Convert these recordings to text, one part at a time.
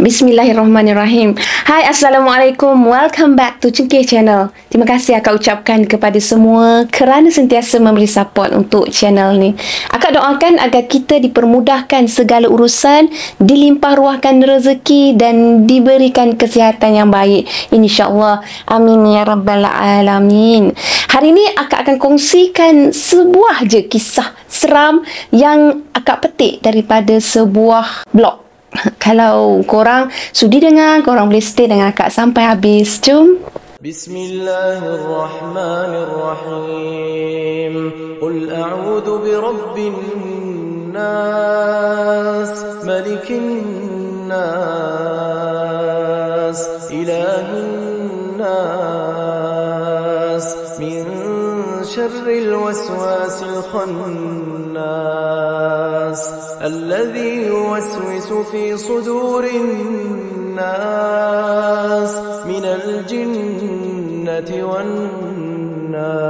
Bismillahirrahmanirrahim. Hai, Assalamualaikum. Welcome back to Cengkeh Channel. Terima kasih akak ucapkan kepada semua kerana sentiasa memberi support untuk channel ni. Akak doakan agar kita dipermudahkan segala urusan, dilimpah ruahkan rezeki dan diberikan kesihatan yang baik. InsyaAllah. Amin ya rabbal alamin. Hari ini akak akan kongsikan sebuah je kisah seram yang akak petik daripada sebuah blog. Kalau korang sudi dengar, korang boleh stay dengan akak sampai habis. Jom. Bismillahirrahmanirrahim. Qul a'udhu birabbin nas, malikin nas, ilahin nas, min syarril waswasil khannas, الذي يوسوس في صدور الناس من الجنة والناس.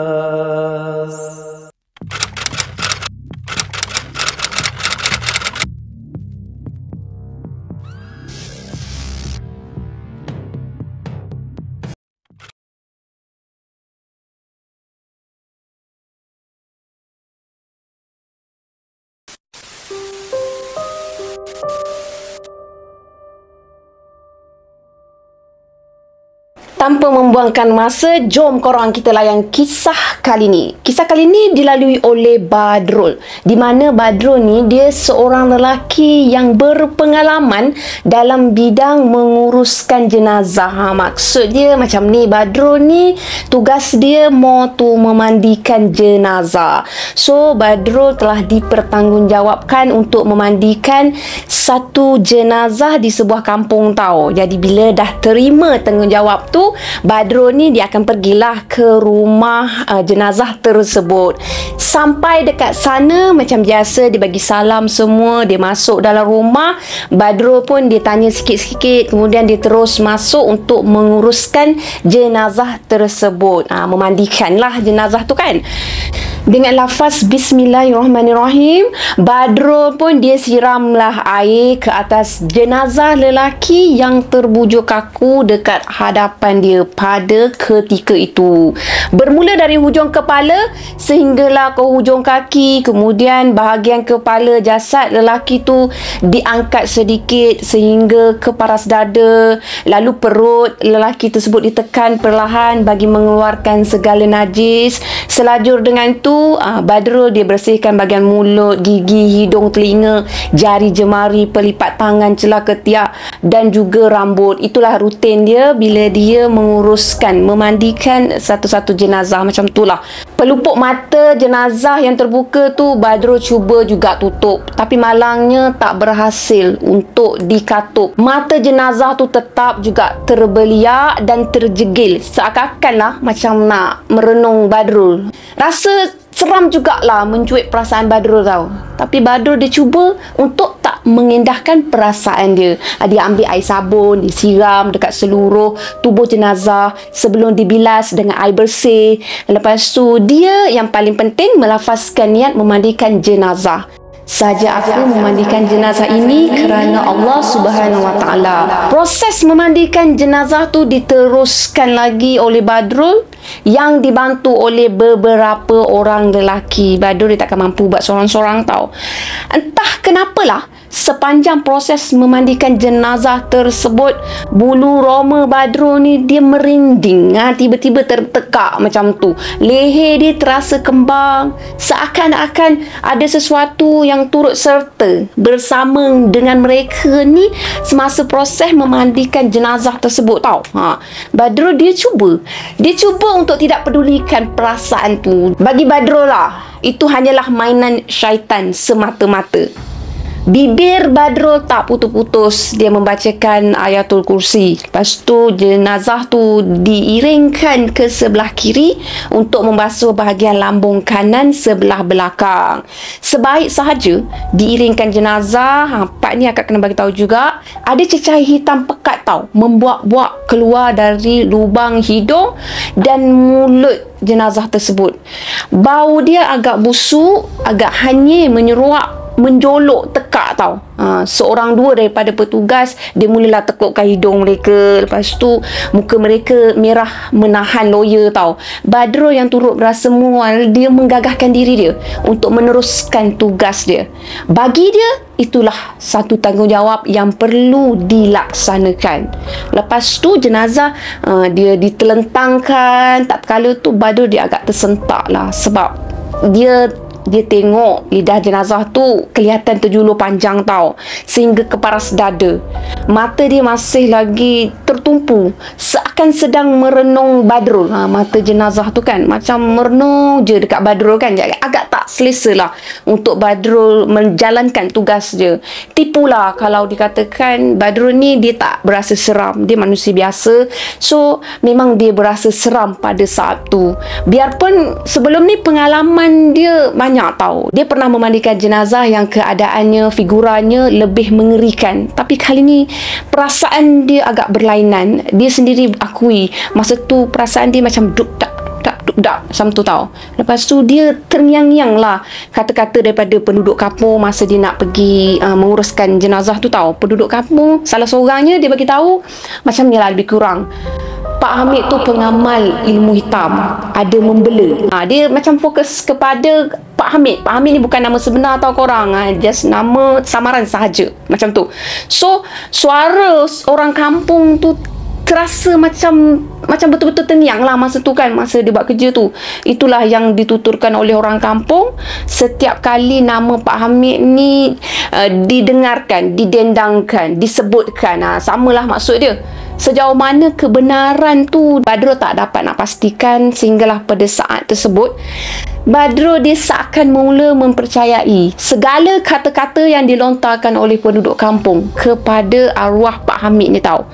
Tanpa membuangkan masa, jom korang kita layan kisah kali ni. Kisah kali ni dilalui oleh Badrul. Di mana Badrul ni dia seorang lelaki yang berpengalaman dalam bidang menguruskan jenazah. Maksud dia macam ni, Badrul ni tugas dia mau tu memandikan jenazah. So Badrul telah dipertanggungjawabkan untuk memandikan satu jenazah di sebuah kampung tau. Jadi bila dah terima tanggungjawab tu, Badrul ni dia akan pergilah ke rumah jenazah tersebut. Sampai dekat sana macam biasa dia bagi salam semua, dia masuk dalam rumah. Badrul pun dia tanya sikit-sikit, kemudian dia terus masuk untuk menguruskan jenazah tersebut. Memandikanlah jenazah tu kan. Dengan lafaz Bismillahirrahmanirrahim, Badrul pun dia siramlah air ke atas jenazah lelaki yang terbujur kaku dekat hadapan dia pada ketika itu. Bermula dari hujung kepala sehinggalah ke hujung kaki, kemudian bahagian kepala jasad lelaki tu diangkat sedikit sehingga ke paras dada, lalu perut lelaki tersebut ditekan perlahan bagi mengeluarkan segala najis. Selajur dengan tu Badrul dia bersihkan bahagian mulut, gigi, hidung, telinga, jari jemari, pelipat tangan, celah ketiak dan juga rambut. Itulah rutin dia bila dia menguruskan, memandikan satu-satu jenazah macam itulah. Pelupuk mata jenazah yang terbuka tu Badrul cuba juga tutup, tapi malangnya tak berhasil untuk dikatup. Mata jenazah tu tetap juga terbeliak dan terjegil, seakan-akanlah macam nak merenung Badrul. Rasa seram jugalah mencuit perasaan Badrul tau. Tapi Badrul dia cuba untuk tak mengindahkan perasaan dia. Dia ambil air sabun, disiram dekat seluruh tubuh jenazah sebelum dibilas dengan air bersih. Lepas tu dia yang paling penting melafazkan niat memandikan jenazah. Saja aku memandikan jenazah ini kerana Allah Subhanahu Wa Taala. Proses memandikan jenazah tu diteruskan lagi oleh Badrul yang dibantu oleh beberapa orang lelaki. Badrul dia takkan mampu buat sorang-sorang tau. Entah kenapalah sepanjang proses memandikan jenazah tersebut, bulu roma Badrul ni dia merinding, tiba-tiba tertekak macam tu. Leher dia terasa kembang, seakan-akan ada sesuatu yang turut serta bersama dengan mereka ni semasa proses memandikan jenazah tersebut tau. Badrul dia cuba untuk tidak pedulikan perasaan tu. Bagi Badrul lah, itu hanyalah mainan syaitan semata-mata. Bibir Badrul tak putus-putus dia membacakan ayatul kursi. Lepas tu jenazah tu diiringkan ke sebelah kiri untuk membasuh bahagian lambung kanan sebelah belakang. Sebaik sahaja diiringkan jenazah, part ni akak kena bagi tahu juga, ada cecair hitam pekat tau membuak-buak keluar dari lubang hidung dan mulut jenazah tersebut. Bau dia agak busuk, agak hanyir menyeruak menjolok tekak tau. Seorang dua daripada petugas dia mulalah tekukkan hidung mereka. Lepas tu muka mereka merah menahan lawyer tau. Badrul yang turut berasa mual, dia menggagahkan diri dia untuk meneruskan tugas dia. Bagi dia itulah satu tanggungjawab yang perlu dilaksanakan. Lepas tu jenazah dia ditelentangkan. Tak kala tu Badrul dia agak tersentak lah, sebab dia tengok lidah jenazah tu kelihatan terjulur panjang tau, sehingga ke paras dada. Mata dia masih lagi tertumpu, seakan sedang merenung Badrul. Mata jenazah tu kan macam merenung je dekat Badrul kan. Jadi agak tak selesa lah untuk Badrul menjalankan tugas dia. Tipulah kalau dikatakan Badrul ni dia tak berasa seram, dia manusia biasa. So memang dia berasa seram pada saat tu. Biarpun sebelum ni pengalaman dia banyak tahu. Dia pernah memandikan jenazah yang keadaannya, figuranya lebih mengerikan. Tapi kali ni perasaan dia agak berlainan. Dia sendiri akui masa tu perasaan dia macam duk-dak macam tu tau. Lepas tu dia terngiang-ngiang lah kata-kata daripada penduduk kampung masa dia nak pergi menguruskan jenazah tu tau. Penduduk kampung salah seorangnya dia bagi tahu macam ni lah lebih kurang, Pak Hamid tu pengamal ilmu hitam, ada membela. Dia macam fokus kepada Pak Hamid. Pak Hamid ni bukan nama sebenar tau korang. Just nama samaran sahaja. Macam tu. So, suara orang kampung tu terasa macam betul-betul tenang lah masa tu kan, masa dia buat kerja tu. Itulah yang dituturkan oleh orang kampung setiap kali nama Pak Hamid ni didengarkan, didendangkan, disebutkan. Samalah maksud dia. Sejauh mana kebenaran tu Badrul tak dapat nak pastikan, sehinggalah pada saat tersebut Badrul dia seakan mula mempercayai segala kata-kata yang dilontarkan oleh penduduk kampung kepada arwah Pak Hamid ni tau.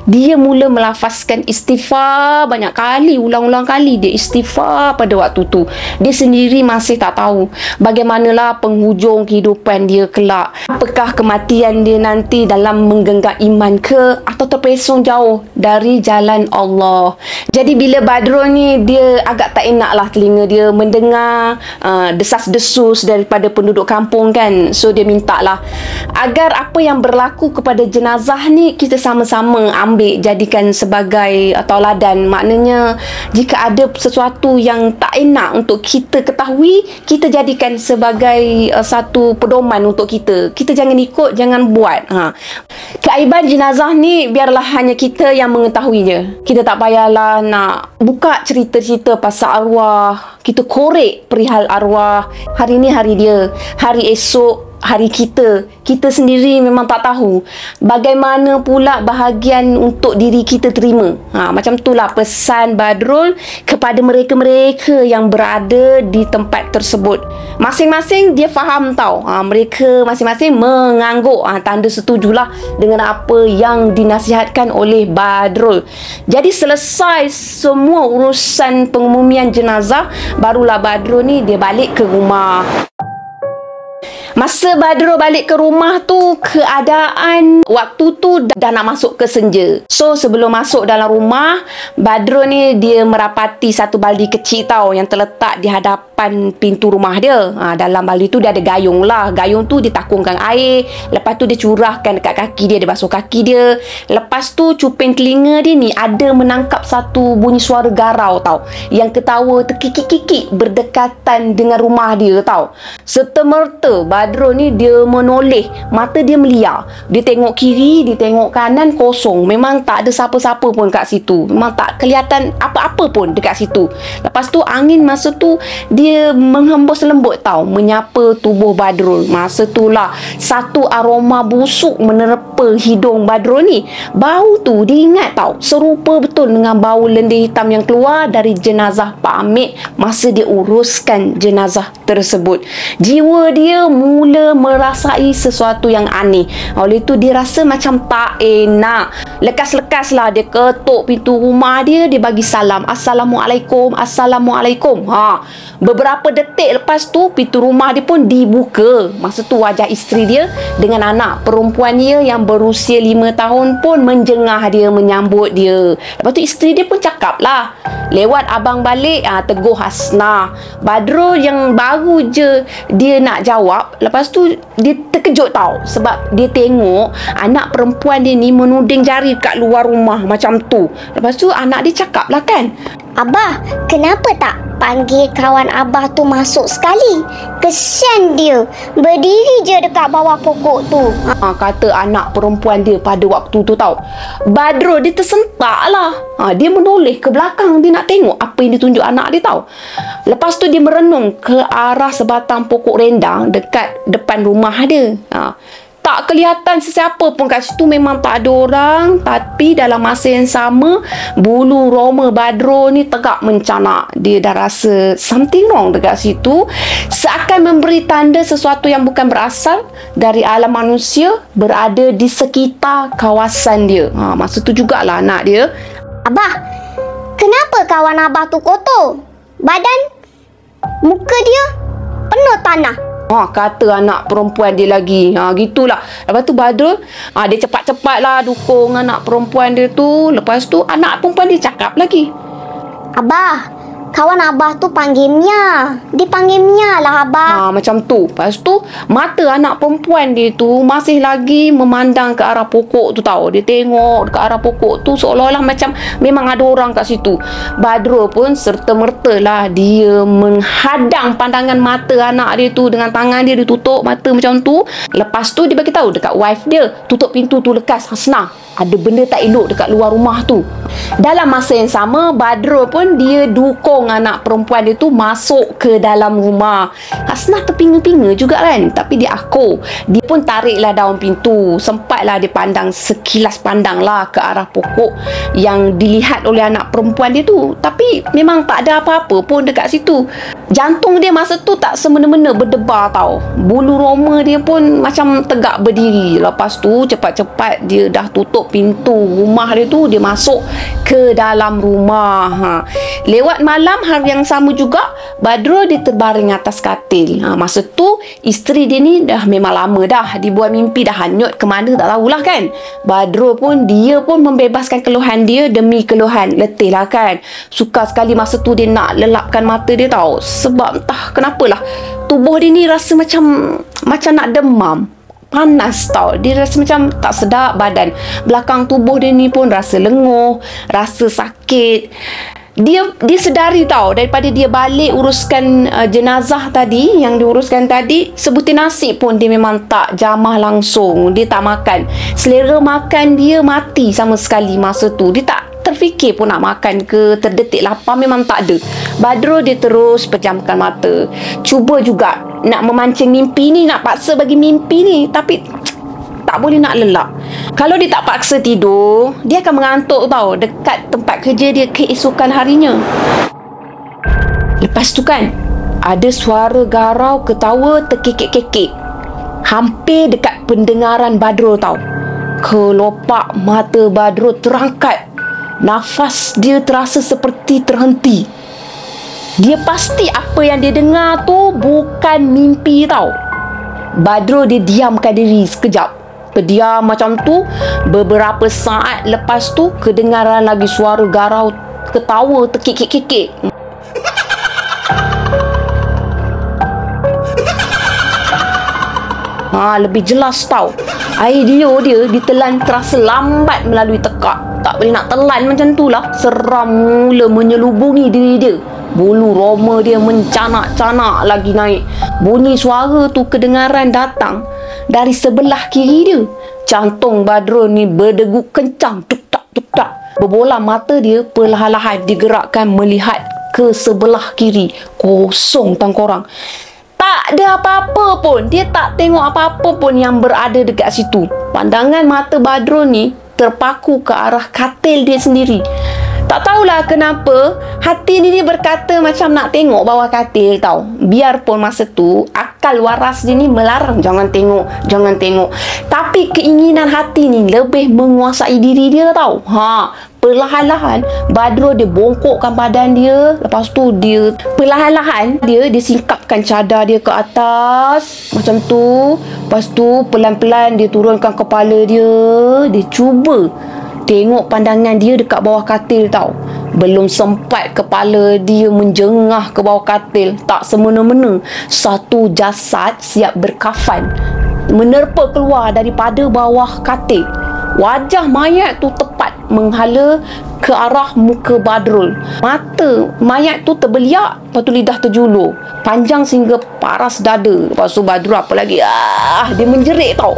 Dia mula melafazkan istighfar banyak kali, ulang-ulang kali dia istighfar pada waktu tu. Dia sendiri masih tak tahu bagaimanalah penghujung kehidupan dia kelak. Apakah kematian dia nanti dalam menggenggam iman ke, atau terpesong jauh dari jalan Allah. Jadi bila Badrul ni dia agak tak enak lah telinga dia mendengar desas-desus daripada penduduk kampung kan. So dia minta lah agar apa yang berlaku kepada jenazah ni kita sama-sama jadikan sebagai tauladan. Maknanya jika ada sesuatu yang tak enak untuk kita ketahui, kita jadikan sebagai satu pedoman untuk kita. Kita jangan ikut, jangan buat. Keaiban jenazah ni biarlah hanya kita yang mengetahuinya. Kita tak payahlah nak buka cerita-cerita pasal arwah, kita korek perihal arwah. Hari ni hari dia, hari esok hari kita sendiri memang tak tahu bagaimana pula bahagian untuk diri kita terima. Macam itulah pesan Badrul kepada mereka-mereka yang berada di tempat tersebut. Masing-masing dia faham tau. Mereka masing-masing mengangguk, tanda setujulah dengan apa yang dinasihatkan oleh Badrul. Jadi selesai semua urusan pengumuman jenazah, barulah Badrul ni dia balik ke rumah. Masa Badrul balik ke rumah tu, keadaan waktu tu dah nak masuk ke senja. So sebelum masuk dalam rumah, Badrul ni dia merapati satu baldi kecil tau yang terletak di hadapan pintu rumah dia. Dalam baldi tu dia ada gayung lah. Gayung tu dia takungkan air. Lepas tu dia curahkan dekat kaki dia, dia basuh kaki dia. Lepas tu cuping telinga dia ni ada menangkap satu bunyi suara garau tau, yang ketawa terkikik-kikik berdekatan dengan rumah dia tau. Serta-merta Badrul ni dia menoleh, mata dia meliar. Dia tengok kiri, dia tengok kanan, kosong. Memang tak ada siapa-siapa pun kat situ. Memang tak kelihatan apa-apa pun dekat situ. Lepas tu angin masa tu dia menghembus lembut tau, menyapa tubuh Badrul. Masa tu lah satu aroma busuk menerpa hidung Badrul ni. Bau tu dia ingat tau, serupa betul dengan bau lendir hitam yang keluar dari jenazah Pak Hamid masa dia uruskan jenazah tersebut. Jiwa dia mula merasai sesuatu yang aneh. Oleh itu dia rasa macam tak enak. Lekas-lekas lah dia ketuk pintu rumah dia. Dia bagi salam, Assalamualaikum, Assalamualaikum. Beberapa detik lepas tu pintu rumah dia pun dibuka. Masa tu wajah isteri dia dengan anak perempuan dia yang berusia 5 tahun pun menjengah dia, menyambut dia. Lepas tu isteri dia pun cakap lah, lewat abang balik, teguh Hasnah. Badrul yang baru je dia nak jawab, Lepas tu dia terkejut tau, sebab dia tengok anak perempuan dia ni menuding jari kat luar rumah macam tu. Lepas tu anak dia cakap lah kan, Abah, kenapa tak panggil kawan Abah tu masuk sekali? Kesian dia, berdiri je dekat bawah pokok tu. kata anak perempuan dia pada waktu tu tau. Badrul dia tersentak lah. Dia menoleh ke belakang, dia nak tengok apa yang ditunjuk anak dia tau. Lepas tu dia merenung ke arah sebatang pokok rendang dekat depan rumah dia. Tak kelihatan sesiapa pun kat situ, memang tak ada orang. Tapi dalam masa yang sama, bulu roma Badrul ni tegak mencanak. Dia dah rasa something wrong dekat situ, seakan memberi tanda sesuatu yang bukan berasal dari alam manusia berada di sekitar kawasan dia. Masa tu jugalah anak dia, Abah, kenapa kawan Abah tu kotor? Badan, muka dia penuh tanah. kata anak perempuan dia lagi. Gitulah. Lepas tu Badrul, dia cepat-cepat lah dukung anak perempuan dia tu. Lepas tu anak perempuan dia cakap lagi, Abah, kawan Abah tu panggil Mia. Dia panggil Mia lah Abah. macam tu. Lepas tu mata anak perempuan dia tu masih lagi memandang ke arah pokok tu tau. Dia tengok ke arah pokok tu seolah-olah macam memang ada orang kat situ. Badrul pun serta-merta lah dia menghadang pandangan mata anak dia tu dengan tangan dia. Dia tutup mata macam tu. Lepas tu dia bagi tahu dekat wife dia, tutup pintu tu lekas, Hasnah, ada benda tak elok dekat luar rumah tu. Dalam masa yang sama, Badrul pun dia dukung anak perempuan dia tu masuk ke dalam rumah. Hasnah terpinga-pinga juga kan, tapi dia akur. Dia pun tariklah daun pintu. Sempatlah dia pandang, sekilas pandang lah ke arah pokok yang dilihat oleh anak perempuan dia tu. Tapi memang tak ada apa-apa pun dekat situ. Jantung dia masa tu tak semena-mena berdebar tau. Bulu roma dia pun macam tegak berdiri. Lepas tu cepat-cepat dia dah tutup pintu rumah dia tu, dia masuk ke dalam rumah. Lewat malam hari yang sama juga, Badrul dia terbaring atas katil. Masa tu isteri dia ni dah memang lama dah dibuat mimpi, dah hanyut ke mana tak tahulah kan. Badrul pun dia pun membebaskan keluhan dia demi keluhan letih lah kan. Suka sekali masa tu dia nak lelapkan mata dia tau, sebab entah kenapalah tubuh dia ni rasa macam nak demam, panas tau. Dia rasa macam tak sedap badan. Belakang tubuh dia ni pun rasa lenguh, rasa sakit. Dia sedari tau, daripada dia balik uruskan jenazah tadi, yang diuruskan tadi, sebutir nasi pun dia memang tak jamah langsung. Dia tak makan. Selera makan dia mati sama sekali masa tu. Dia tak terfikir pun nak makan ke, terdetik lapar memang tak ada. Badrul dia terus pejamkan mata. Cuba juga nak memancing mimpi ni, nak paksa bagi mimpi ni, tapi tak boleh nak lelap. Kalau dia tak paksa tidur, dia akan mengantuk tau dekat tempat kerja dia keesokan harinya. Lepas tu kan, ada suara garau ketawa terkekek-kekek, hampir dekat pendengaran Badrul tau. Kelopak mata Badrul terangkat. Nafas dia terasa seperti terhenti. Dia pasti apa yang dia dengar tu bukan mimpi tau. Badrul dia diamkan diri sekejap. Terdiam macam tu. Beberapa saat lepas tu, kedengaran lagi suara garau ketawa terkekek-kekek. Lebih jelas tau. Idea dia ditelan terasa lambat melalui tekak. Tak boleh nak telan macam tu lah. Seram mula menyelubungi diri dia. Bulu roma dia mencanak-canak lagi naik. Bunyi suara tu kedengaran datang dari sebelah kiri dia. Jantung Badrul ni berdegup kencang, tuk-tak. Berbola mata dia perlahan-lahan digerakkan melihat ke sebelah kiri. Kosong tang korang. Tak ada apa-apa pun. Dia tak tengok apa-apa pun yang berada dekat situ. Pandangan mata Badrul ni terpaku ke arah katil dia sendiri. Tak tahulah kenapa hati ni dia berkata macam nak tengok bawah katil tau. Biarpun masa tu akal waras dia ni melarang jangan tengok. Tapi keinginan hati ni lebih menguasai diri dia tau. Perlahan-lahan Badrul dia bongkokkan badan dia. Lepas tu dia perlahan-lahan dia singkapkan cadar dia ke atas macam tu. Lepas tu pelan-pelan dia turunkan kepala dia. Dia cuba tengok pandangan dia dekat bawah katil tau. Belum sempat kepala dia menjengah ke bawah katil, tak semena-mena satu jasad siap berkafan menerpa keluar daripada bawah katil. Wajah mayat tu tepat menghala ke arah muka Badrul. Mata mayat tu terbeliak, lepas tu lidah terjulur, panjang sehingga paras dada. Lepas tu Badrul apa lagi? Dia menjerit tau.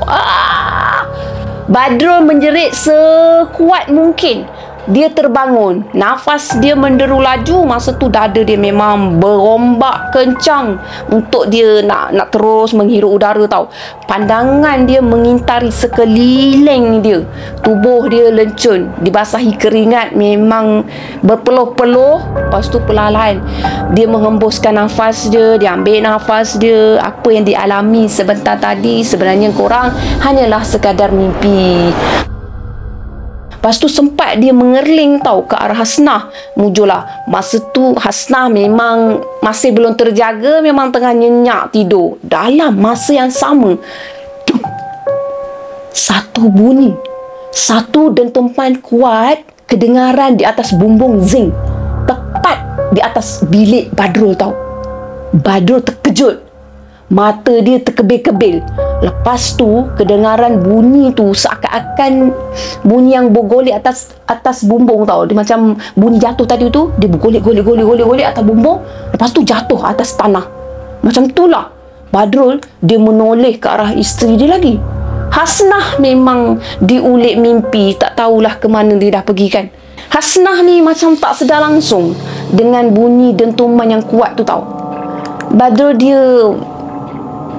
Badrul menjerit sekuat mungkin. Dia terbangun, nafas dia menderu laju. Masa tu dada dia memang berombak kencang untuk dia nak terus menghirup udara tau. Pandangan dia mengintari sekeliling dia. Tubuh dia lencun, dibasahi keringat memang berpeluh-peluh. Lepas tu perlahan dia menghembuskan nafas dia, dia ambil nafas dia. Apa yang dialami sebentar tadi sebenarnya korang hanyalah sekadar mimpi. Lepas tu sempat dia mengerling tau ke arah Hasnah. Mujurlah. Masa tu Hasnah memang masih belum terjaga, memang tengah nyenyak tidur. Dalam masa yang sama, satu bunyi, satu dentuman kuat kedengaran di atas bumbung zinc, tepat di atas bilik Badrul tau. Badrul terkejut. Mata dia terkebil-kebil. Lepas tu kedengaran bunyi tu seakan-akan bunyi yang bergolek atas bumbung tau. Dia macam bunyi jatuh tadi tu, dia bergolek atas bumbung, lepas tu jatuh atas tanah. Macam itulah. Badrul dia menoleh ke arah isteri dia lagi. Hasnah memang diulik mimpi, tak tahulah ke mana dia dah pergi kan. Hasnah ni macam tak sedar langsung dengan bunyi dentuman yang kuat tu tau. Badrul dia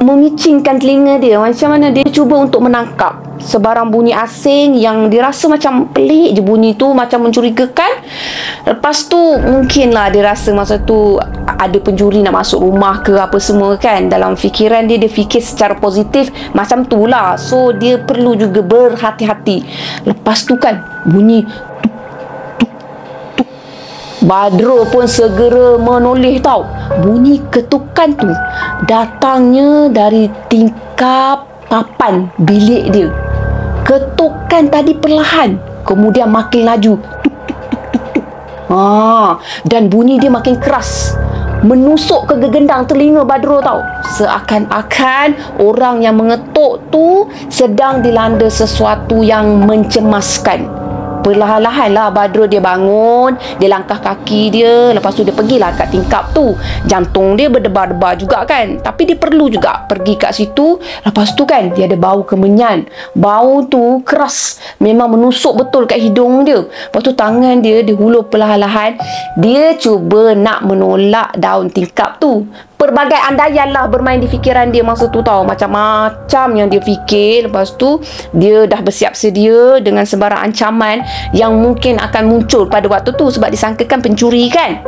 memicingkan telinga dia, macam mana dia cuba untuk menangkap sebarang bunyi asing yang dirasa macam pelik je bunyi tu, macam mencurigakan. Lepas tu mungkinlah dia rasa masa tu ada pencuri nak masuk rumah ke apa semua kan. Dalam fikiran dia, dia fikir secara positif macam tu lah. So dia perlu juga berhati-hati. Lepas tu kan bunyi Badrul pun segera menoleh tau. Bunyi ketukan tu datangnya dari tingkap papan bilik dia. Ketukan tadi perlahan, kemudian makin laju. Dan bunyi dia makin keras, menusuk ke gegendang telinga Badrul tau. Seakan-akan orang yang mengetuk tu sedang dilanda sesuatu yang mencemaskan. Perlahan-lahan lah Badrul dia bangun, dia langkah kaki dia, lepas tu dia pergilah kat tingkap tu. Jantung dia berdebar-debar juga kan, tapi dia perlu juga pergi kat situ. Lepas tu kan dia ada bau kemenyan. Bau tu keras, memang menusuk betul kat hidung dia. Lepas tu tangan dia dihulur perlahan-lahan. Dia cuba nak menolak daun tingkap tu. Pelbagai andaian lah bermain di fikiran dia masa tu tau. Macam-macam yang dia fikir. Lepas tu dia dah bersiap sedia dengan sebarang ancaman yang mungkin akan muncul pada waktu tu, sebab disangkakan pencuri kan.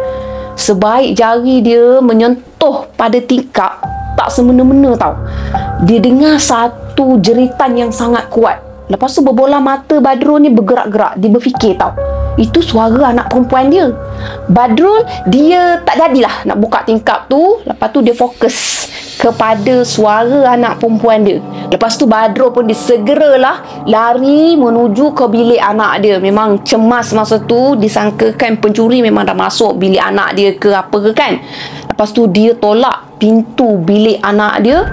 Sebaik jari dia menyentuh pada tingkap, tak semena-mena tau, dia dengar satu jeritan yang sangat kuat. Lepas tu berbola mata Badrul ni bergerak-gerak. Dia berfikir tau, itu suara anak perempuan dia. Badrul dia tak jadilah nak buka tingkap tu. Lepas tu dia fokus kepada suara anak perempuan dia. Lepas tu Badrul pun disegeralah lari menuju ke bilik anak dia. Memang cemas masa tu, disangkakan pencuri memang dah masuk bilik anak dia ke apa ke kan. Lepas tu dia tolak pintu bilik anak dia.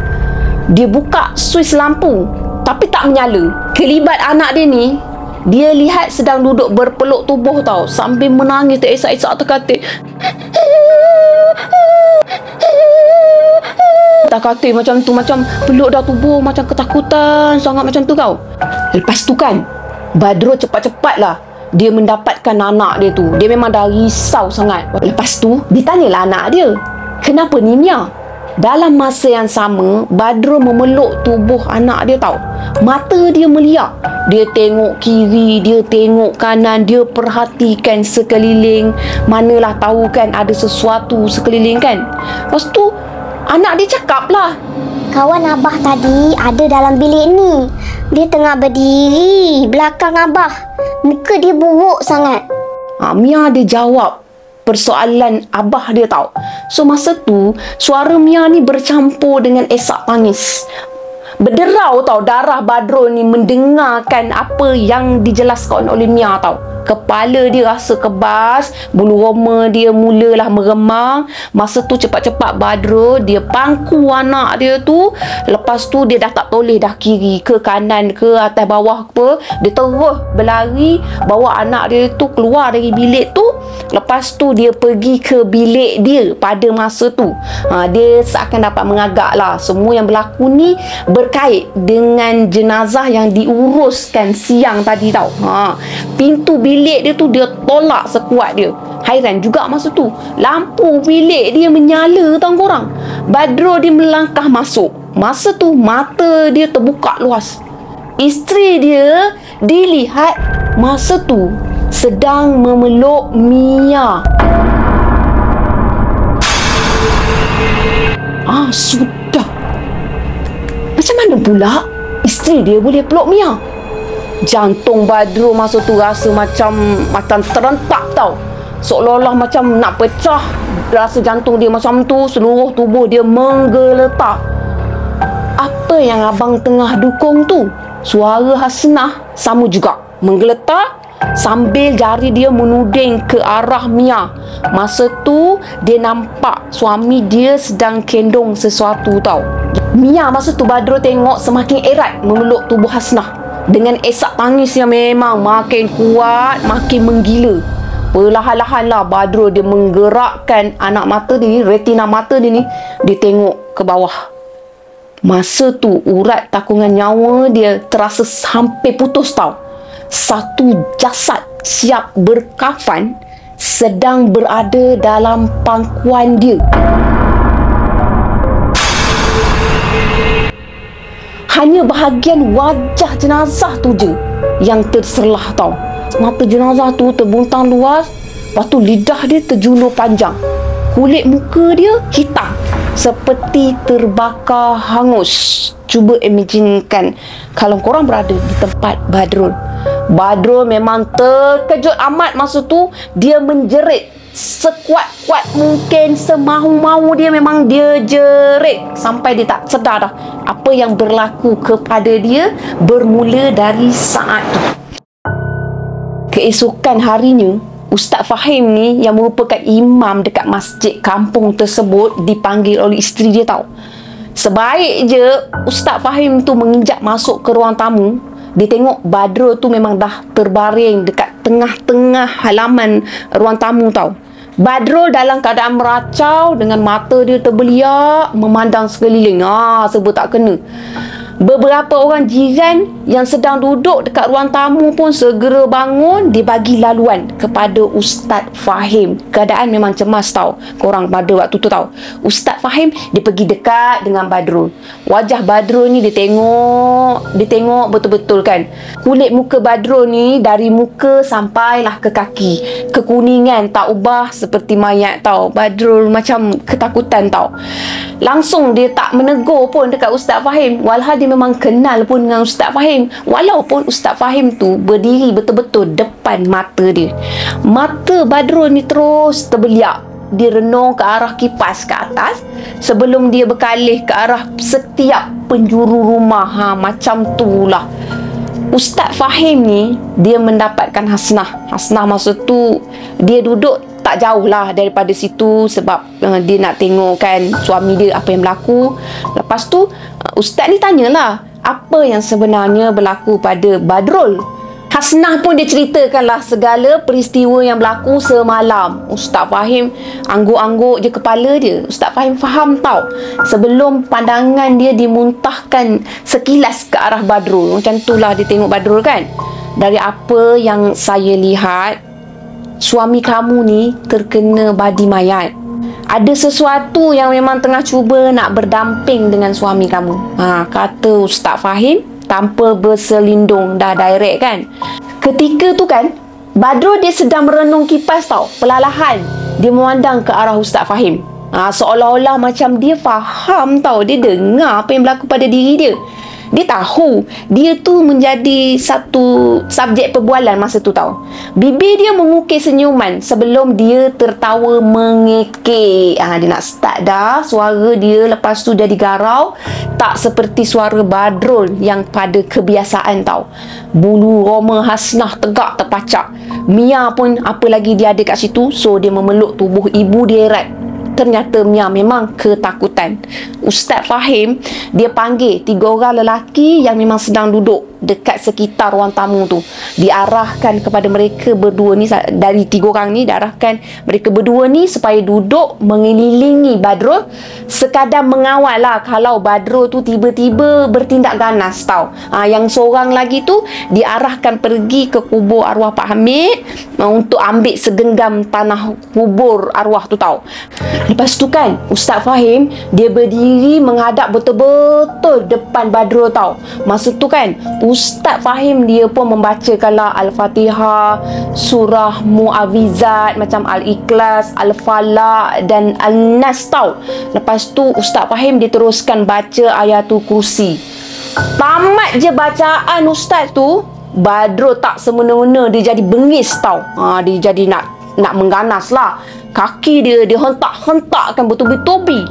Dia buka suis lampu tapi tak menyala. Kelibat anak dia ni, dia lihat sedang duduk berpeluk tubuh tau, sambil menangis teresak-esak terkatik. Tak-katik macam tu, macam peluk dah tubuh, macam ketakutan sangat macam tu kau. Lepas tu kan Badrul cepat-cepatlah dia mendapatkan anak dia tu. Dia memang dah risau sangat. Lepas tu ditanyalah anak dia, kenapa ni Mia? Dalam masa yang sama, Badrul memeluk tubuh anak dia tau. Mata dia meliak. Dia tengok kiri, dia tengok kanan, dia perhatikan sekeliling. Manalah tahu kan ada sesuatu sekeliling kan. Lepas tu anak dia cakap lah, kawan abah tadi ada dalam bilik ni. Dia tengah berdiri belakang abah. Muka dia buruk sangat. Mia dia jawab persoalan abah dia tau. So masa tu suara Mia ni bercampur dengan esak tangis. Berderau tau darah Badrul ni mendengarkan apa yang dijelaskan oleh Mia tau. Kepala dia rasa kebas, bulu roma dia mulalah meremang. Masa tu cepat-cepat Badrul dia pangku anak dia tu. Lepas tu dia dah tak toleh dah kiri ke kanan ke atas bawah apa. Dia terus berlari bawa anak dia tu keluar dari bilik tu. Lepas tu dia pergi ke bilik dia pada masa tu. Dia seakan dapat mengagak lah. Semua yang berlaku ni berkait dengan jenazah yang diuruskan siang tadi tau. Pintu bilik dia tu dia tolak sekuat dia. Hairan juga masa tu, lampu bilik dia menyala tau korang. Badrul dia melangkah masuk. Masa tu mata dia terbuka luas. Isteri dia dilihat masa tu sedang memeluk Mia. Sudah. Macam mana pula isteri dia boleh peluk Mia? Jantung Badrul masa tu rasa macam terentak tau. Seolah-olah macam nak pecah. Rasa jantung dia macam tu, seluruh tubuh dia menggeletar. Apa yang abang tengah dukung tu? Suara Hasnah sama juga menggeletar sambil jari dia menuding ke arah Mia. Masa tu dia nampak suami dia sedang kendong sesuatu tau. Mia masa tu Badrul tengok semakin erat memeluk tubuh Hasnah dengan esak tangis yang memang makin kuat, makin menggila. Perlahan-lahan lah Badrul dia menggerakkan anak mata dia ni, retina mata dia ni, dia tengok ke bawah. Masa tu urat takungan nyawa dia terasa hampir putus tau. Satu jasad siap berkafan sedang berada dalam pangkuan dia. Hanya bahagian wajah jenazah tu je yang terserlah tau. Mata jenazah tu terbuntang luas. Lepas tu lidah dia terjulur panjang. Kulit muka dia hitam seperti terbakar hangus. Cuba imaginekan kalau korang berada di tempat Badrul. Badrul memang terkejut amat masa tu. Dia menjerit sekuat-kuat mungkin, semahu-mahu dia memang dia jerit sampai dia tak sedar dah apa yang berlaku kepada dia bermula dari saat tu. Keesokan harinya, Ustaz Fahim ni yang merupakan imam dekat masjid kampung tersebut dipanggil oleh isteri dia tau. Sebaik je Ustaz Fahim tu menginjak masuk ke ruang tamu, dia tengok Badrul tu memang dah terbaring dekat tengah-tengah halaman ruang tamu tau. Badrul dalam keadaan meracau dengan mata dia terbeliak memandang sekeliling. Serba tak kena. Beberapa orang jiran yang sedang duduk dekat ruang tamu pun segera bangun. Dia bagi laluan kepada Ustaz Fahim. Keadaan memang cemas tau korang pada waktu tu tau. Ustaz Fahim dia pergi dekat dengan Badrul. Wajah Badrul ni dia tengok betul-betul kan. Kulit muka Badrul ni dari muka sampailah ke kaki kekuningan tak ubah seperti mayat tau. Badrul macam ketakutan tau. Langsung dia tak menegur pun dekat Ustaz Fahim. Walhal dia memang kenal pun dengan Ustaz Fahim. Walaupun Ustaz Fahim tu berdiri betul-betul depan mata dia. Mata Badrul ni terus terbeliak. Dia renung ke arah kipas ke atas sebelum dia berkalih ke arah setiap penjuru rumah. Macam tu lah. Ustaz Fahim ni dia mendapatkan Hasnah. Hasnah masa tu dia duduk tak jauh lah daripada situ sebab dia nak tengok kan suami dia apa yang berlaku. Lepas tu Ustaz ni tanyalah apa yang sebenarnya berlaku pada Badrul. Hasnah pun dia ceritakanlah segala peristiwa yang berlaku semalam. Ustaz Fahim angguk-angguk je kepala dia. Ustaz Fahim faham tau sebelum pandangan dia dimuntahkan sekilas ke arah Badrul. Macam tu lah dia tengok Badrul kan. Dari apa yang saya lihat, suami kamu ni terkena badi mayat. Ada sesuatu yang memang tengah cuba nak berdamping dengan suami kamu. Kata Ustaz Fahim tanpa berselindung dah direct kan. Ketika tu kan Badrul dia sedang merenung kipas tau. Perlahan dia memandang ke arah Ustaz Fahim. Seolah-olah macam dia faham tau. Dia dengar apa yang berlaku pada diri dia. Dia tahu dia tu menjadi satu subjek perbualan masa tu tau. Bibir dia mengukir senyuman sebelum dia tertawa mengekek. Dia nak start dah suara dia, lepas tu jadi garau. Tak seperti suara Badrul yang pada kebiasaan tau. Bulu roma Hasnah tegak terpacak. Mia pun apa lagi dia ada kat situ, so dia memeluk tubuh ibu dia erat. Ternyata Mia memang ketakutan. Ustaz Fahim, dia panggil 3 orang lelaki yang memang sedang duduk dekat sekitar ruang tamu tu. Diarahkan kepada mereka berdua ni, dari 3 orang ni diarahkan mereka berdua ni supaya duduk mengelilingi Badrul, sekadar mengawal lah kalau Badrul tu tiba-tiba bertindak ganas tau. Yang seorang lagi tu diarahkan pergi ke kubur arwah Pak Hamid untuk ambil segenggam tanah kubur arwah tu tau. Lepas tu kan Ustaz Fahim dia berdiri menghadap betul-betul depan Badrul tau. Masa tu kan Ustaz Fahim dia pun membacakanlah Al-Fatihah, surah Mu'awizat macam Al-Ikhlas, Al-Falaq dan Al-Nas tau. Lepas tu Ustaz Fahim dia teruskan baca ayatul kursi. Tamat je bacaan Ustaz tu, Badrul tak semena-mena dia jadi bengis tau. Dia jadi nak mengganas lah. Kaki dia hentak-hentakkan bertubi-tubi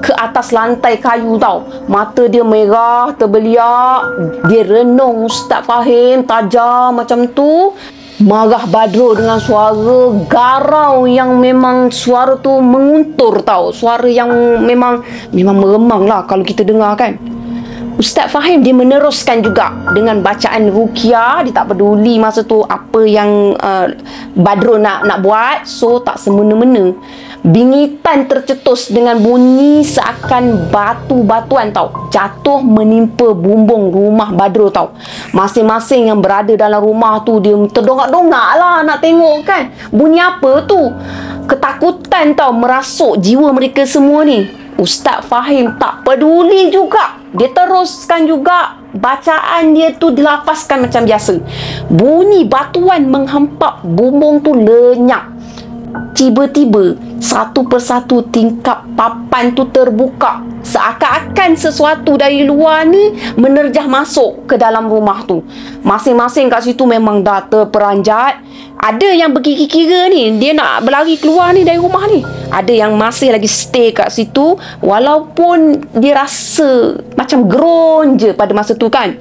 ke atas lantai kayu tau. Mata dia merah, terbeliak. Dia renung Ustaz Fahim tajam macam tu. Marah Badrul dengan suara garau yang memang suara tu menguntur tau. Suara yang memang meremang lah kalau kita dengar kan. Ustaz Fahim dia meneruskan juga dengan bacaan ruqyah. Dia tak peduli masa tu apa yang Badrul nak buat. So tak semena-mena. Bingitan tercetus dengan bunyi seakan batu-batuan tau jatuh menimpa bumbung rumah Badrul tau. Masing-masing yang berada dalam rumah tu dia terdongak-dongak lah nak tengok kan bunyi apa tu. Ketakutan tau merasuk jiwa mereka semua ni. Ustaz Fahim tak peduli juga. Dia teruskan juga bacaan dia tu dilafazkan macam biasa. Bunyi batuan menghempap bumbung tu lenyap. Tiba-tiba satu persatu tingkap papan tu terbuka. Seakan-akan sesuatu dari luar ni menerjah masuk ke dalam rumah tu. Masing-masing kat situ memang dah terperanjat. Ada yang berkira-kira ni dia nak berlari keluar ni dari rumah ni. Ada yang masih lagi stay kat situ walaupun dia rasa macam groan je pada masa tu kan.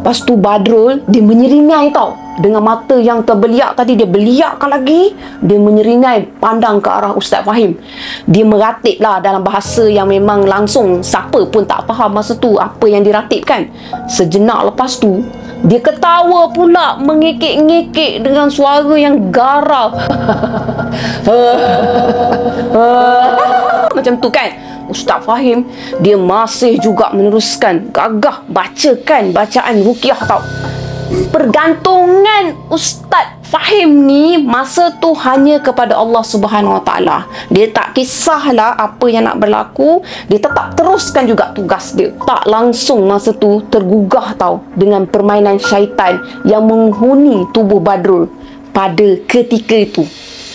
Lepas tu Badrul dia menyeringai tau. Dengan mata yang terbeliak tadi dia beliakkan lagi. Dia menyeringai pandang ke arah Ustaz Fahim. Dia meratip lah dalam bahasa yang memang langsung siapa pun tak faham masa tu apa yang diratip kan. Sejenak lepas tu dia ketawa pula mengekek-ngekek dengan suara yang garau. Macam tu kan. Ustaz Fahim dia masih juga meneruskan gagah bacakan bacaan ruqyah tau. Pergantungan Ustaz Fahim ni masa tu hanya kepada Allah Subhanahu Wa Taala. Dia tak kisahlah apa yang nak berlaku, dia tetap teruskan juga tugas dia. Tak langsung masa tu tergugah tau dengan permainan syaitan yang menghuni tubuh Badrul pada ketika itu.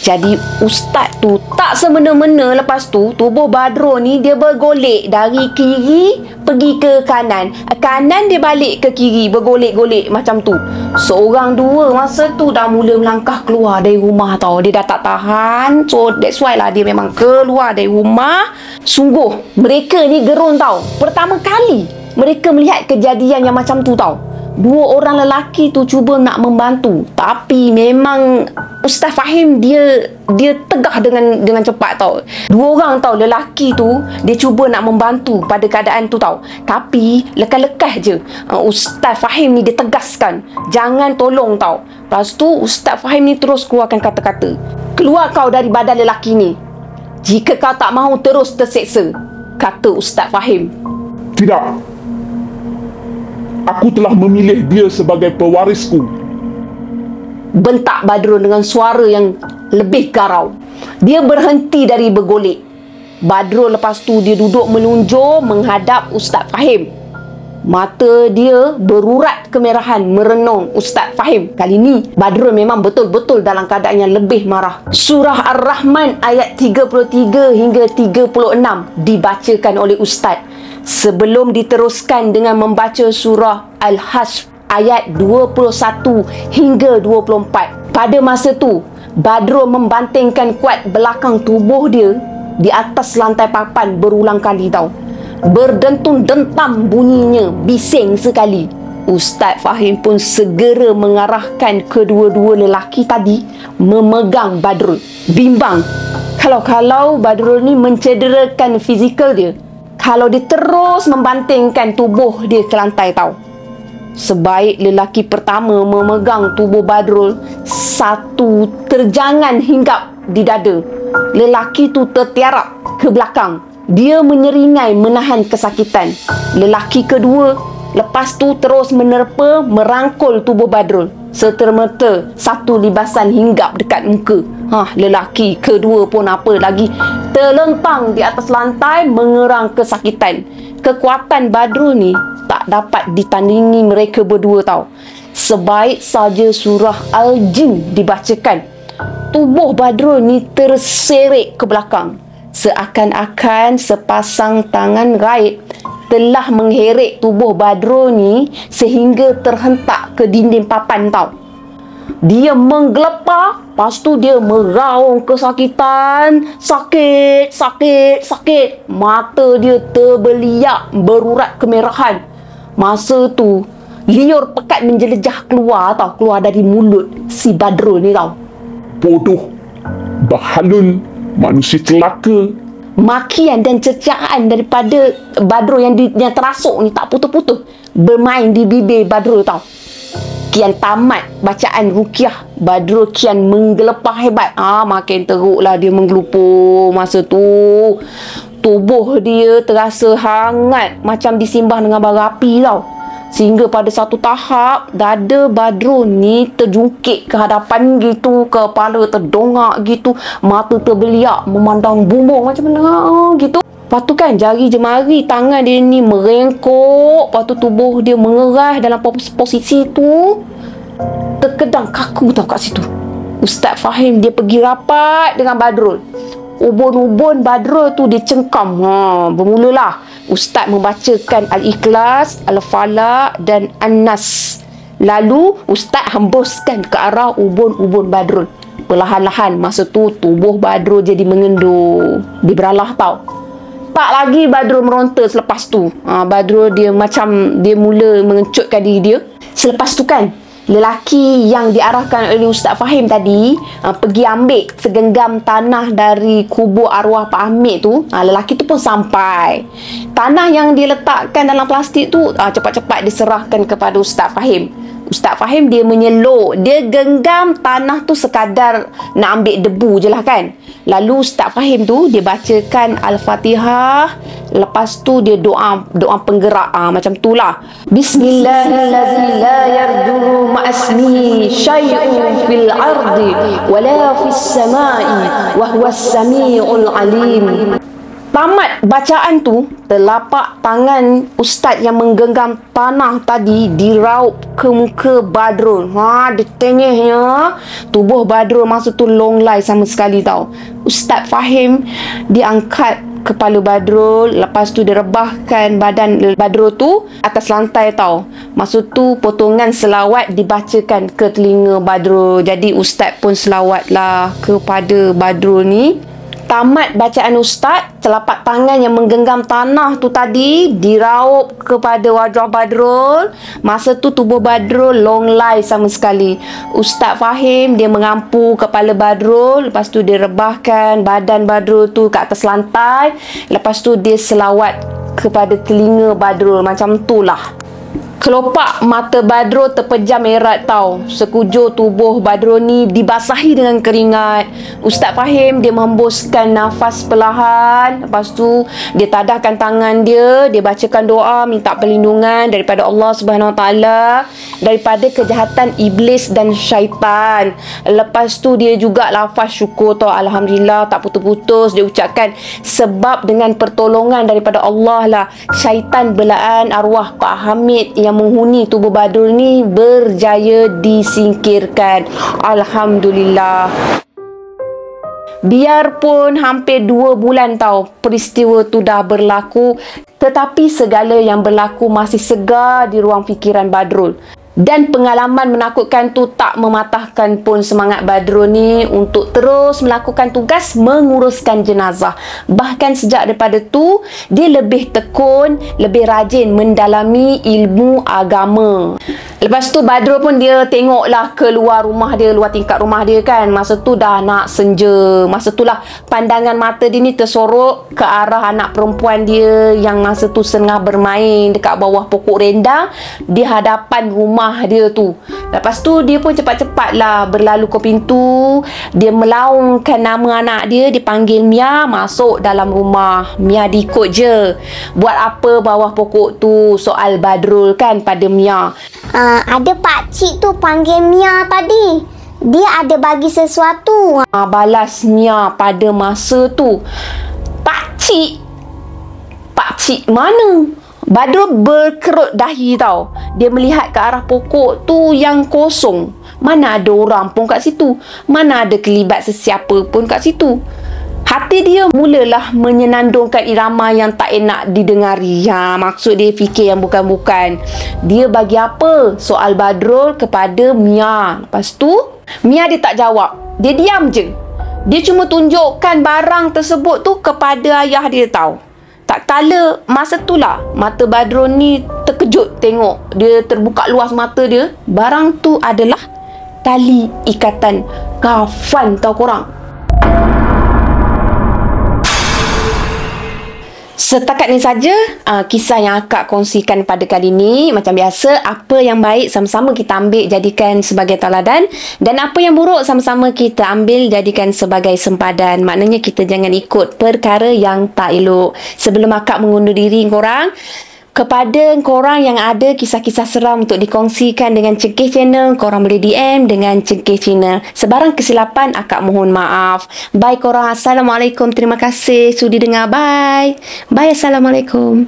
Jadi ustaz tu tak semena-mena lepas tu tubuh Badrul ni dia bergolek dari kiri pergi ke kanan. Kanan dia balik ke kiri, bergolek-golek macam tu. Seorang dua masa tu dah mula melangkah keluar dari rumah tau. Dia dah tak tahan. So that's why lah dia memang keluar dari rumah. Sungguh mereka ni gerun tau. Pertama kali mereka melihat kejadian yang macam tu tau. Dua orang lelaki tu cuba nak membantu, tapi memang Ustaz Fahim dia tegah dengan cepat tau. Dua orang tau lelaki tu dia cuba nak membantu pada keadaan tu tau, tapi lekas-lekas je Ustaz Fahim ni dia tegaskan jangan tolong tau. Lepas tu Ustaz Fahim ni terus keluarkan kata-kata, keluar kau dari badan lelaki ni jika kau tak mahu terus terseksa, kata Ustaz Fahim. Tidak. Aku telah memilih dia sebagai pewarisku. Bentak Badrul dengan suara yang lebih garau. Dia berhenti dari bergolek. Badrul lepas tu dia duduk melunjur menghadap Ustaz Fahim. Mata dia berurat kemerahan merenung Ustaz Fahim. Kali ni Badrul memang betul-betul dalam keadaan yang lebih marah. Surah Ar-Rahman ayat 33 hingga 36 dibacakan oleh Ustaz. sebelum diteruskan dengan membaca surah Al-Hashr ayat 21 hingga 24. Pada masa tu, Badrul membantingkan kuat belakang tubuh dia di atas lantai papan berulang kali tau. Berdentum-dentam bunyinya, bising sekali. Ustaz Fahim pun segera mengarahkan kedua-dua lelaki tadi memegang Badrul. Bimbang kalau Badrul ni mencederakan fizikal dia kalau dia terus membantingkan tubuh dia ke lantai tau. Sebaik lelaki pertama memegang tubuh Badrul, satu terjangan hinggap di dada. Lelaki tu tertiarap ke belakang. Dia menyeringai menahan kesakitan. Lelaki kedua lepas tu terus menerpa merangkul tubuh Badrul. Serta-merta satu libasan hinggap dekat muka. Lelaki kedua pun apa lagi, terlentang di atas lantai mengerang kesakitan. Kekuatan Badrul ni tak dapat ditandingi mereka berdua tau. Sebaik saja surah Al-Jin dibacakan, tubuh Badrul ni terseret ke belakang. Seakan-akan sepasang tangan gaib telah mengheret tubuh Badrul ni sehingga terhentak ke dinding papan tau. Dia menggelepar, lepas tu dia meraung kesakitan. Sakit. Mata dia terbeliak berurat kemerahan. Masa tu liur pekat menjelejah keluar dari mulut si Badrul ni tau. Bodoh, bahalun, manusia celaka. Makian dan cercaan daripada Badrul yang terasuk ni tak putus-putus bermain di bibir Badrul tau. Kian tamat bacaan ruqyah, Badrul kian menggelepar hebat. Makin teruklah dia menggelupur. Masa tu tubuh dia terasa hangat macam disimbah dengan bara api tau. Sehingga pada satu tahap dada Badrul ni terjungkit ke hadapan gitu, kepala terdongak gitu, mata terbeliak memandang bumbung macam mana gitu. Lepas tu kan jari jemari tangan dia ni merengkok. Lepas tu tubuh dia mengeras dalam posisi tu, terkedang kaku tau kat situ. Ustaz Fahim dia pergi rapat dengan Badrul. Ubun-ubun Badrul tu dia cengkam. Bermulalah Ustaz membacakan Al-Ikhlas, Al-Falaq dan An-Nas. Lalu Ustaz hembuskan ke arah ubun-ubun Badrul. Perlahan-lahan masa tu tubuh Badrul jadi mengendur. Dia beralah tau. Tak lagi Badrul meronta selepas tu. Badrul dia macam dia mula mengecutkan diri dia. Selepas tu kan, lelaki yang diarahkan oleh Ustaz Fahim tadi pergi ambil segenggam tanah dari kubur arwah Pak Hamid tu. Lelaki tu pun sampai. Tanah yang diletakkan dalam plastik tu cepat-cepat diserahkan kepada Ustaz Fahim. Ustaz Fahim dia menyeluk, dia genggam tanah tu sekadar nak ambil debu je lah kan. Lalu Ustaz Fahim tu dia bacakan Al-Fatihah. Lepas tu dia doa penggerak macam tu lah. Bismillahirrahmanirrahim. La yarjulu ma'asmi syai'un fil ardi wala fis samai wa huwas sami'ul alim. Tamat bacaan tu, telapak tangan Ustaz yang menggenggam tanah tadi diraup ke muka Badrul. Detenyehnya tubuh Badrul masa tu longlai sama sekali tau. Ustaz Fahim diangkat kepala Badrul, lepas tu dia rebahkan badan Badrul tu atas lantai tau. Masa tu potongan selawat dibacakan ke telinga Badrul. Jadi Ustaz pun selawat lah kepada Badrul ni. Tamat bacaan Ustaz, telapak tangan yang menggenggam tanah tu tadi diraup kepada wajah Badrul. Masa tu tubuh Badrul longlai sama sekali. Ustaz Fahim dia mengampu kepala Badrul. Lepas tu dia rebahkan badan Badrul tu ke atas lantai. Lepas tu dia selawat kepada telinga Badrul. Macam tu lah. Kelopak mata Badrul terpejam erat tau. Sekujur tubuh Badrul ni dibasahi dengan keringat. Ustaz Fahim dia menghembuskan nafas perlahan. Lepas tu dia tadahkan tangan dia, dia bacakan doa minta perlindungan daripada Allah Subhanahu Wa Taala daripada kejahatan iblis dan syaitan. Lepas tu dia juga lafaz syukur tau. Alhamdulillah tak putus-putus dia ucapkan, sebab dengan pertolongan daripada Allah lah syaitan belaan arwah Pak Hamid yang menghuni tubuh Badrul ni berjaya disingkirkan. Alhamdulillah. Biarpun hampir 2 bulan tau peristiwa tu dah berlaku, tetapi segala yang berlaku masih segar di ruang fikiran Badrul. Dan pengalaman menakutkan tu tak mematahkan pun semangat Badrul ni untuk terus melakukan tugas menguruskan jenazah. Bahkan sejak daripada tu, dia lebih tekun, lebih rajin mendalami ilmu agama. Lepas tu Badrul pun dia tengoklah keluar rumah dia, luar tingkap rumah dia kan. Masa tu dah nak senja. Masa tu lah pandangan mata dia ni tersorok ke arah anak perempuan dia yang masa tu tengah bermain dekat bawah pokok rendang di hadapan rumah dia tu. Lepas tu dia pun cepat-cepat lah berlalu ke pintu. Dia melaungkan nama anak dia, dipanggil Mia, masuk dalam rumah. Mia diikut je. Buat apa bawah pokok tu? Soal Badrul kan pada Mia. Ada pakcik tu panggil Mia tadi. Dia ada bagi sesuatu. Balas Mia pada masa tu. Pakcik? Pakcik mana? Badrul berkerut dahi tau. Dia melihat ke arah pokok tu yang kosong. Mana ada orang pun kat situ. Mana ada kelibat sesiapa pun kat situ. Hati dia mulalah menyenandungkan irama yang tak enak didengari. Maksud dia fikir yang bukan-bukan. Dia bagi apa soal Badrul kepada Mia. Lepas tu, Mia dia tak jawab. Dia diam je. Dia cuma tunjukkan barang tersebut tu kepada ayah dia tau. Tak kala masa tu lah mata Badrul ni terkejut tengok. Dia terbuka luas mata dia. Barang tu adalah tali ikatan kafan tau korang. Setakat ni saja kisah yang akak kongsikan pada kali ni. Macam biasa, apa yang baik sama-sama kita ambil jadikan sebagai tauladan, dan apa yang buruk sama-sama kita ambil jadikan sebagai sempadan. Maknanya kita jangan ikut perkara yang tak elok. Sebelum akak mengundur diri korang, kepada korang yang ada kisah-kisah seram untuk dikongsikan dengan Cengkeh Channel, korang boleh DM dengan Cengkeh Channel. Sebarang kesilapan, akak mohon maaf. Bye korang. Assalamualaikum. Terima kasih sudi dengar. Bye. Bye. Assalamualaikum.